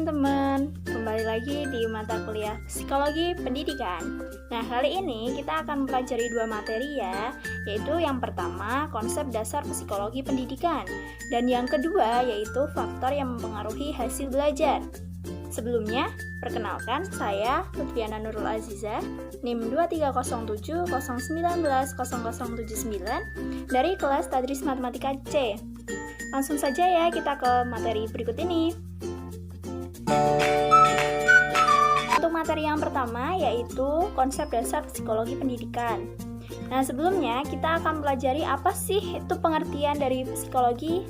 teman-teman, kembali lagi di mata kuliah Psikologi Pendidikan. Nah, kali ini kita akan mempelajari dua materi ya, yaitu yang pertama konsep dasar psikologi pendidikan, dan yang kedua yaitu faktor yang mempengaruhi hasil belajar. Sebelumnya, perkenalkan saya Lutfiana Nurul Aziza, NIM 230709100079 dari kelas Tadris Matematika C. Langsung saja ya kita ke materi berikut ini. Untuk materi yang pertama yaitu konsep dasar psikologi pendidikan. Nah, sebelumnya kita akan pelajari apa sih itu pengertian dari psikologi.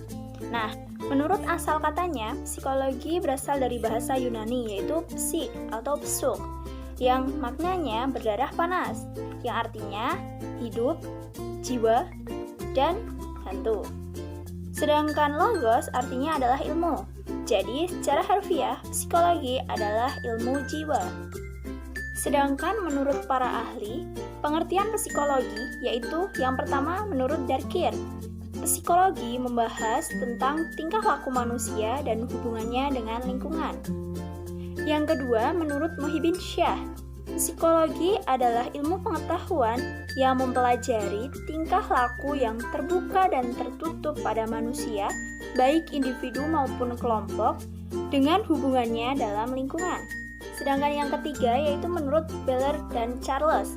Nah, menurut asal katanya, psikologi berasal dari bahasa Yunani yaitu psik atau psuk, yang maknanya berdarah panas, yang artinya hidup, jiwa, dan hantu. Sedangkan logos artinya adalah ilmu. Jadi, secara harfiah, psikologi adalah ilmu jiwa. Sedangkan menurut para ahli, pengertian psikologi yaitu yang pertama menurut Darkir. Psikologi membahas tentang tingkah laku manusia dan hubungannya dengan lingkungan. Yang kedua, menurut Muhyiddin Syah, psikologi adalah ilmu pengetahuan yang mempelajari tingkah laku yang terbuka dan tertutup pada manusia, baik individu maupun kelompok, dengan hubungannya dalam lingkungan. Sedangkan yang ketiga yaitu menurut Beller dan Charles,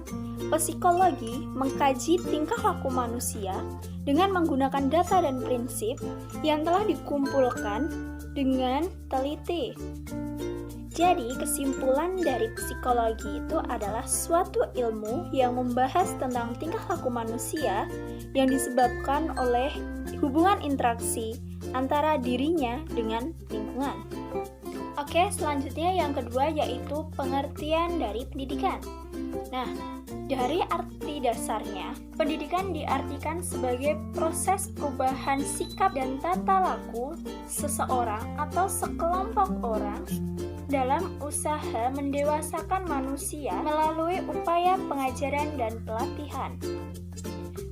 psikologi mengkaji tingkah laku manusia dengan menggunakan data dan prinsip yang telah dikumpulkan dengan teliti. Jadi, kesimpulan dari psikologi itu adalah suatu ilmu yang membahas tentang tingkah laku manusia yang disebabkan oleh hubungan interaksi antara dirinya dengan lingkungan. Oke, selanjutnya yang kedua yaitu pengertian dari pendidikan. Nah, dari arti dasarnya, pendidikan diartikan sebagai proses perubahan sikap dan tata laku seseorang atau sekelompok orang dalam usaha mendewasakan manusia melalui upaya pengajaran dan pelatihan.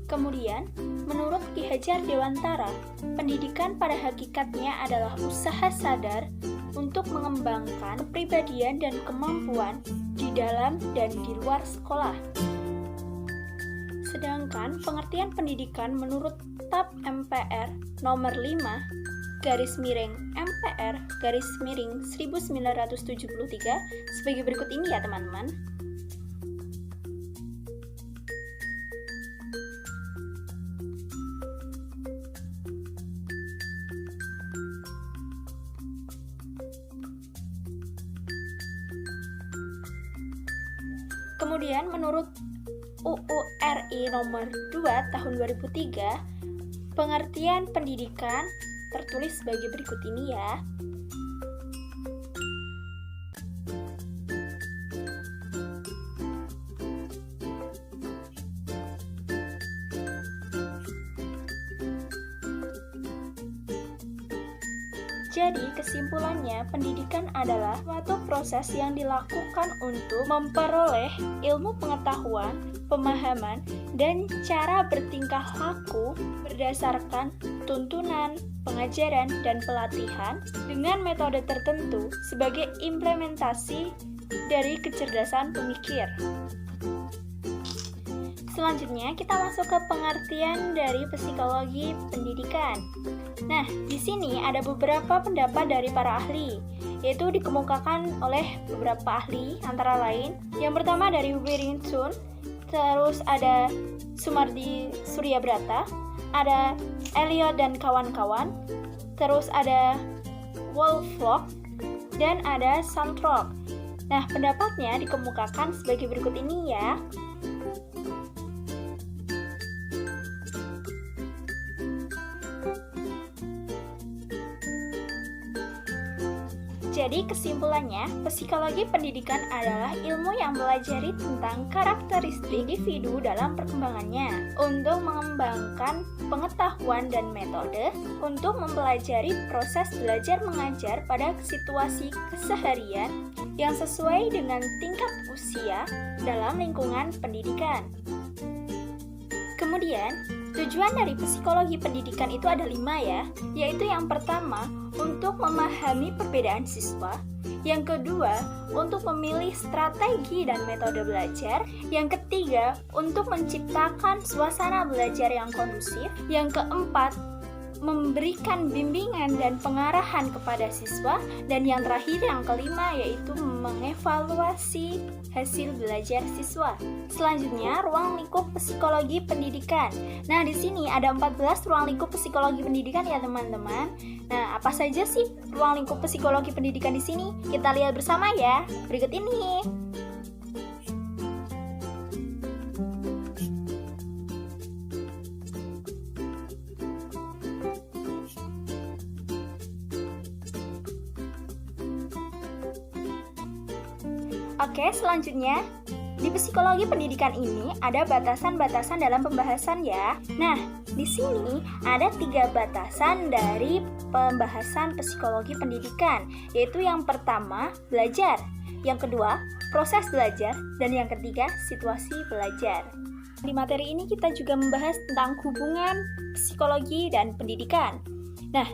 Kemudian, menurut Ki Hajar Dewantara, pendidikan pada hakikatnya adalah usaha sadar untuk mengembangkan kepribadian dan kemampuan di dalam dan di luar sekolah. Sedangkan pengertian pendidikan menurut TAP MPR nomor 5 garis miring MPR garis miring 1973 sebagai berikut ini ya teman-teman. Kemudian menurut UU RI nomor 2 tahun 2003, pengertian pendidikan tertulis sebagai berikut ini ya. Jadi, kesimpulannya, pendidikan adalah suatu proses yang dilakukan untuk memperoleh ilmu pengetahuan, pemahaman, dan cara bertingkah laku berdasarkan tuntunan, pengajaran, dan pelatihan dengan metode tertentu sebagai implementasi dari kecerdasan pemikir. Selanjutnya, kita masuk ke pengertian dari psikologi pendidikan. Nah, di sini ada beberapa pendapat dari para ahli, yaitu dikemukakan oleh beberapa ahli, antara lain, yang pertama dari Wirington, terus ada Sumardi Suryabrata, ada Elliot dan kawan-kawan, terus ada Wolflock, dan ada Santrok. Nah, pendapatnya dikemukakan sebagai berikut ini ya. Jadi kesimpulannya, psikologi pendidikan adalah ilmu yang mempelajari tentang karakteristik individu dalam perkembangannya untuk mengembangkan pengetahuan dan metode untuk mempelajari proses belajar mengajar pada situasi keseharian yang sesuai dengan tingkat usia dalam lingkungan pendidikan. Kemudian, tujuan dari psikologi pendidikan itu ada 5 ya, yaitu yang pertama, untuk memahami perbedaan siswa, yang kedua, untuk memilih strategi dan metode belajar, yang ketiga, untuk menciptakan suasana belajar yang kondusif, yang keempat, memberikan bimbingan dan pengarahan kepada siswa, dan yang terakhir yang kelima yaitu mengevaluasi hasil belajar siswa. Selanjutnya, ruang lingkup psikologi pendidikan. Nah, di sini ada 14 ruang lingkup psikologi pendidikan ya, teman-teman. Nah, apa saja sih ruang lingkup psikologi pendidikan di sini? Kita lihat bersama ya. Berikut ini. Oke, selanjutnya di psikologi pendidikan ini ada batasan-batasan dalam pembahasan ya. Nah, di sini ada 3 batasan dari pembahasan psikologi pendidikan, yaitu yang pertama, belajar, yang kedua, proses belajar, dan yang ketiga, situasi belajar. Di materi ini kita juga membahas tentang hubungan psikologi dan pendidikan. Nah,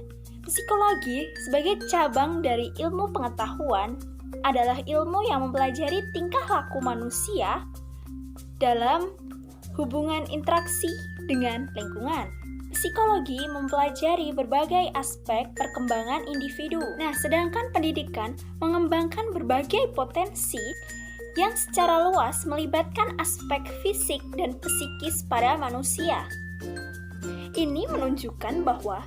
psikologi sebagai cabang dari ilmu pengetahuan adalah ilmu yang mempelajari tingkah laku manusia dalam hubungan interaksi dengan lingkungan. Psikologi mempelajari berbagai aspek perkembangan individu. Nah, sedangkan pendidikan mengembangkan berbagai potensi yang secara luas melibatkan aspek fisik dan psikis pada manusia. Ini menunjukkan bahwa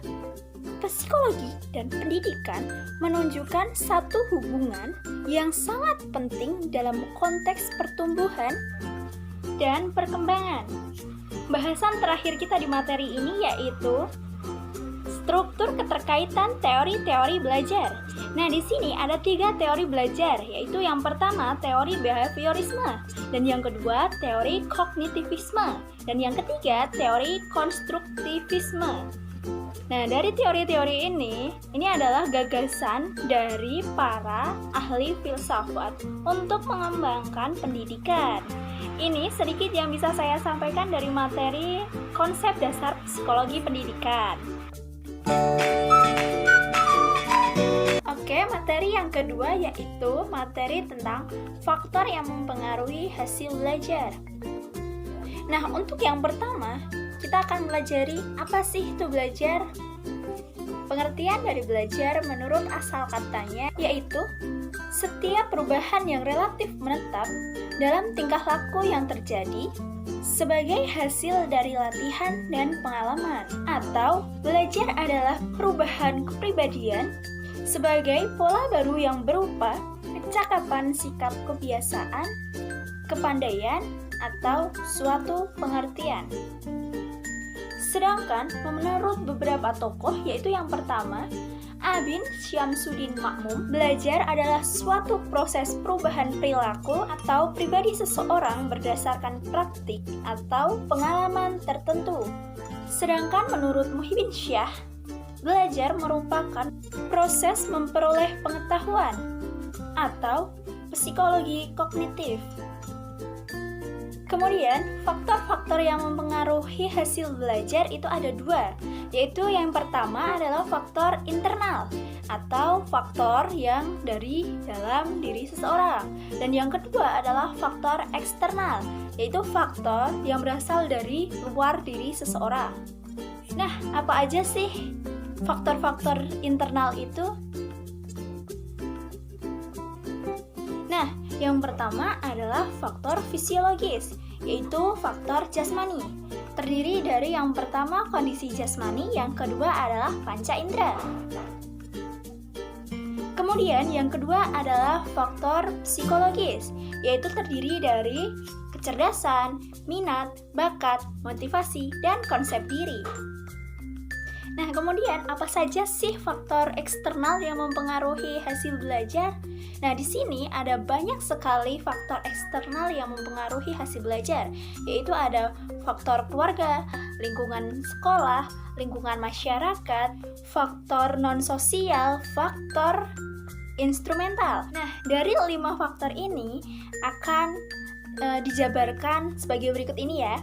psikologi dan pendidikan menunjukkan satu hubungan yang sangat penting dalam konteks pertumbuhan dan perkembangan. Bahasan terakhir kita di materi ini yaitu struktur keterkaitan teori-teori belajar. Nah, di sini ada 3 teori belajar, yaitu yang pertama teori behaviorisme, dan yang kedua teori kognitivisme, dan yang ketiga teori konstruktivisme. Nah, dari teori-teori ini adalah gagasan dari para ahli filsafat untuk mengembangkan pendidikan. Ini sedikit yang bisa saya sampaikan dari materi konsep dasar psikologi pendidikan. Oke, materi yang kedua yaitu materi tentang faktor yang mempengaruhi hasil belajar. Nah, untuk yang pertama, kita akan pelajari apa sih itu belajar. Pengertian dari belajar menurut asal katanya yaitu setiap perubahan yang relatif menetap dalam tingkah laku yang terjadi sebagai hasil dari latihan dan pengalaman. Atau belajar adalah perubahan kepribadian sebagai pola baru yang berupa kecakapan sikap kebiasaan, kepandaian, atau suatu pengertian. Sedangkan menurut beberapa tokoh, yaitu yang pertama, Abin Syamsuddin Makmum, belajar adalah suatu proses perubahan perilaku atau pribadi seseorang berdasarkan praktik atau pengalaman tertentu. Sedangkan menurut Muhyiddin Syah, belajar merupakan proses memperoleh pengetahuan atau psikologi kognitif. Kemudian, faktor-faktor yang mempengaruhi hasil belajar itu ada 2, yaitu yang pertama adalah faktor internal atau faktor yang dari dalam diri seseorang, dan yang kedua adalah faktor eksternal, yaitu faktor yang berasal dari luar diri seseorang. Nah, apa aja sih faktor-faktor internal itu? Nah, yang pertama adalah faktor fisiologis, yaitu faktor jasmani. Terdiri dari yang pertama kondisi jasmani, yang kedua adalah panca indera. Kemudian yang kedua adalah faktor psikologis, yaitu terdiri dari kecerdasan, minat, bakat, motivasi, dan konsep diri. Nah, kemudian apa saja sih faktor eksternal yang mempengaruhi hasil belajar? Nah, di sini ada banyak sekali faktor eksternal yang mempengaruhi hasil belajar, yaitu ada faktor keluarga, lingkungan sekolah, lingkungan masyarakat, faktor non-sosial, faktor instrumental. Nah, dari 5 faktor ini akan dijabarkan sebagai berikut ini ya.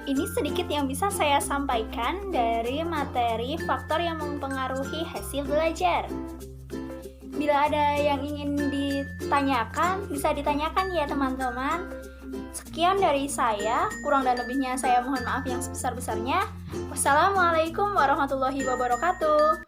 Ini sedikit yang bisa saya sampaikan dari materi faktor yang mempengaruhi hasil belajar. Bila ada yang ingin ditanyakan, bisa ditanyakan ya teman-teman. Sekian dari saya, kurang dan lebihnya saya mohon maaf yang sebesar-besarnya. Wassalamualaikum warahmatullahi wabarakatuh.